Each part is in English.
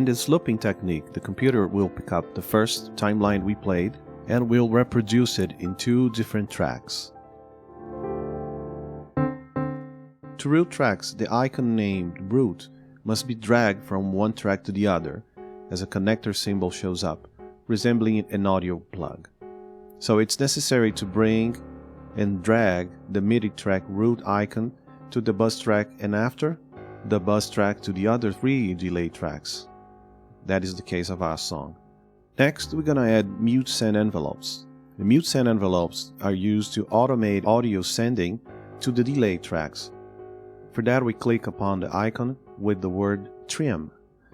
In this looping technique, the computer will pick up the first timeline we played and will reproduce it in two different tracks. To route tracks, the icon named route must be dragged from one track to the other as a connector symbol shows up, resembling an audio plug. So it's necessary to bring and drag the MIDI track route icon to the bus track and after, the bus track to the other three delay tracks. That is the case of our song. Next, we're gonna add mute send envelopes. The mute send envelopes are used to automate audio sending to the delay tracks. For that, we click upon the icon with the word trim.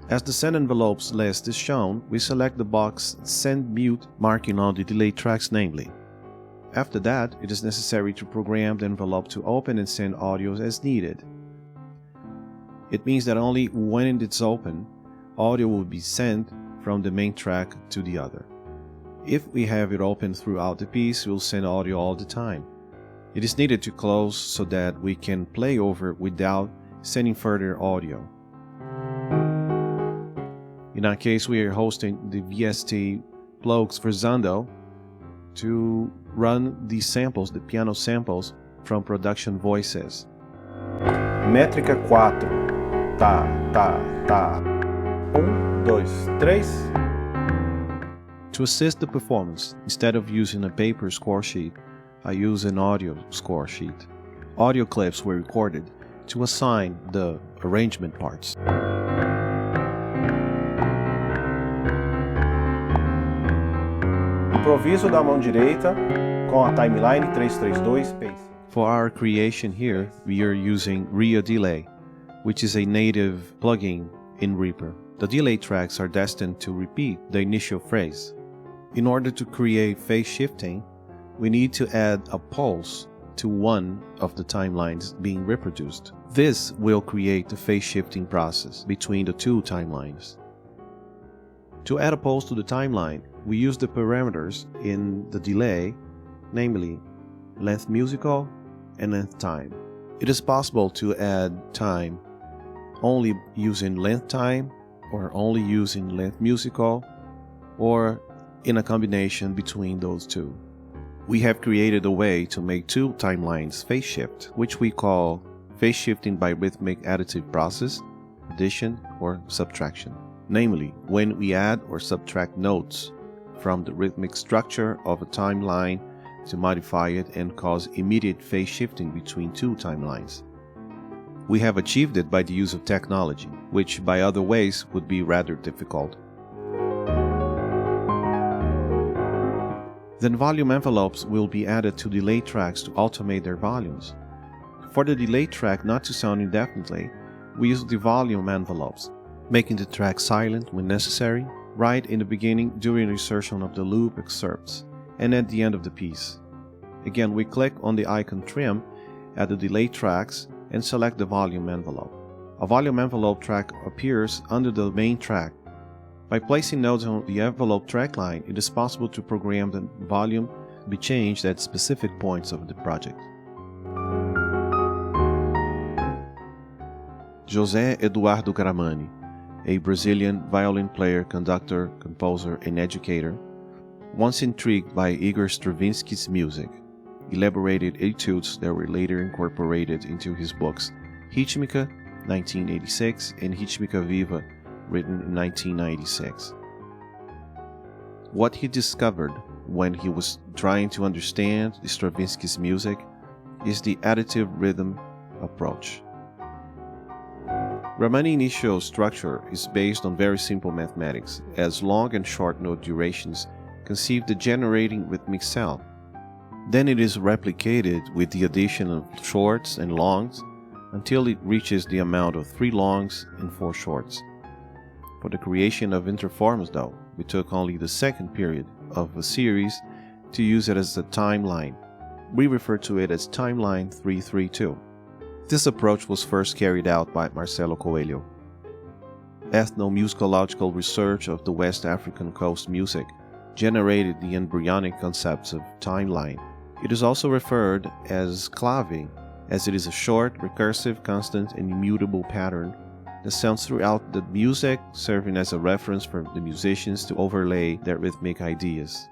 As the send envelopes list is shown, we select the box send mute marking on the delay tracks namely. After that, it is necessary to program the envelope to open and send audios as needed. It means that only when it's open, audio will be sent from the main track to the other. If we have it open throughout the piece, we'll send audio all the time. It is needed to close so that we can play over without sending further audio. In our case, we are hosting the VST plugs for Zando to run these samples, the piano samples, from production voices. Métrica 4. Tá, tá, tá. 1, 2, 3. To assist the performance, instead of using a paper score sheet, I use an audio score sheet. Audio clips were recorded to assign the arrangement parts. Improviso da mão direita com a timeline 332 pacing. For our creation here, we are using Rio Delay, which is a native plugin in Reaper. The delay tracks are destined to repeat the initial phrase. In order to create phase shifting, we need to add a pulse to one of the timelines being reproduced. This will create the phase shifting process between the two timelines. To add a pulse to the timeline, we use the parameters in the delay, namely length musical and length time. It is possible to add time only using length time, or only using length musical, or in a combination between those two. We have created a way to make two timelines phase shift, which we call phase shifting by rhythmic additive process, addition, or subtraction. Namely, when we add or subtract notes from the rhythmic structure of a timeline to modify it and cause immediate phase shifting between two timelines. We have achieved it by the use of technology, which by other ways would be rather difficult. Then volume envelopes will be added to delay tracks to automate their volumes. For the delay track not to sound indefinitely, we use the volume envelopes, making the track silent when necessary, right in the beginning during the insertion of the loop excerpts, and at the end of the piece. Again, we click on the icon trim at the delay tracks and select the volume envelope. A volume envelope track appears under the main track. By placing nodes on the envelope track line, it is possible to program the volume to be changed at specific points of the project. José Eduardo Gramani, a Brazilian violin player, conductor, composer, and educator, once intrigued by Igor Stravinsky's music, elaborated etudes that were later incorporated into his books Rhythmica, 1986, and Rhythmica Viva, written in 1996. What he discovered when he was trying to understand Stravinsky's music is the additive rhythm approach. Gramani's initial structure is based on very simple mathematics, as long and short note durations conceive the generating rhythmic sound. Then it is replicated with the addition of shorts and longs until it reaches the amount of 3 longs and 4 shorts. For the creation of interforms, though, we took only the second period of a series to use it as a timeline. We refer to it as timeline 332. This approach was first carried out by Marcelo Coelho. Ethnomusicological research of the West African coast music generated the embryonic concepts of timeline. It is also referred as clave, as it is a short, recursive, constant, and immutable pattern that sounds throughout the music, serving as a reference for the musicians to overlay their rhythmic ideas.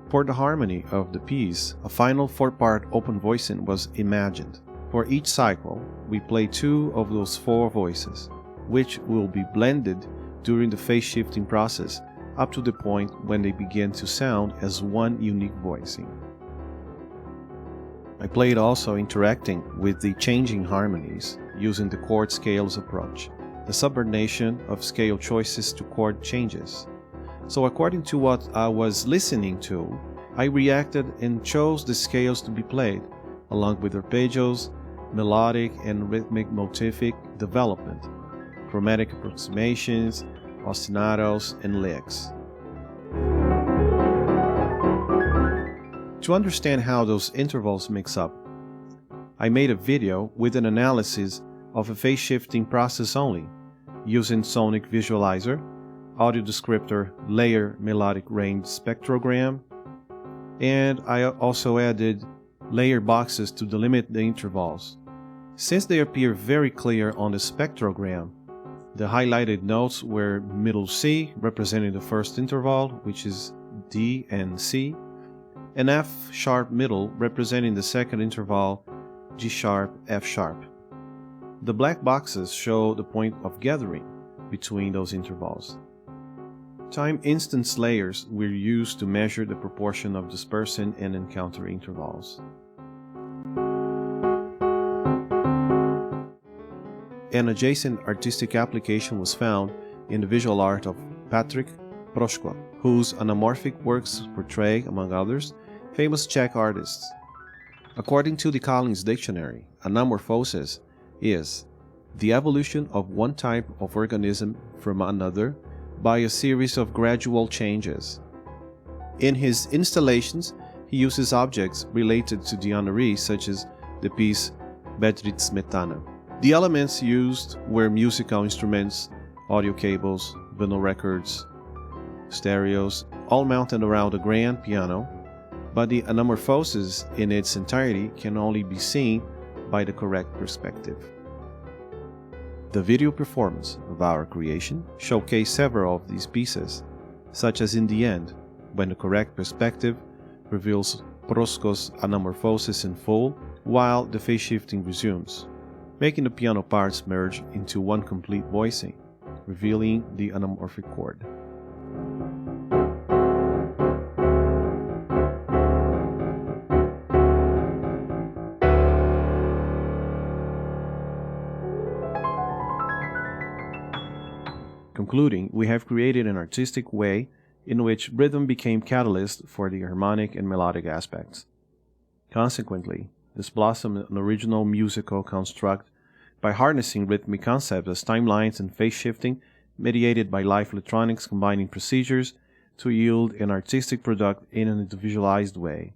For the harmony of the piece, a final 4-part open voicing was imagined. For each cycle, we play 2 of those 4 voices, which will be blended during the phase shifting process up to the point when they begin to sound as one unique voicing. I played also interacting with the changing harmonies using the chord scales approach, the subordination of scale choices to chord changes. So according to what I was listening to, I reacted and chose the scales to be played, along with arpeggios, melodic and rhythmic motivic development, chromatic approximations, ostinatos, and licks. To understand how those intervals mix up, I made a video with an analysis of a phase shifting process only, using Sonic Visualizer, audio descriptor, layer melodic range spectrogram, and I also added layer boxes to delimit the intervals. Since they appear very clear on the spectrogram, the highlighted notes were middle C, representing the first interval, which is D and C, and F sharp middle, representing the second interval, G sharp, F sharp. The black boxes show the point of gathering between those intervals. Time instance layers were used to measure the proportion of dispersion and encounter intervals. An adjacent artistic application was found in the visual art of Patrick Proskwa, whose anamorphic works portray, among others, famous Czech artists. According to the Collins Dictionary, anamorphosis is the evolution of one type of organism from another by a series of gradual changes. In his installations, he uses objects related to the honoree, such as the piece Bedřich Smetana. The elements used were musical instruments, audio cables, vinyl records, stereos, all mounted around a grand piano, but the anamorphosis in its entirety can only be seen by the correct perspective. The video performance of our creation showcased several of these pieces, such as in the end, when the correct perspective reveals Proskwa's anamorphosis in full, while the phase shifting resumes, making the piano parts merge into one complete voicing, revealing the anamorphic chord. Concluding, we have created an artistic way in which rhythm became catalyst for the harmonic and melodic aspects. Consequently, this blossomed an original musical construct by harnessing rhythmic concepts as timelines and phase shifting, mediated by live electronics combining procedures to yield an artistic product in an individualized way.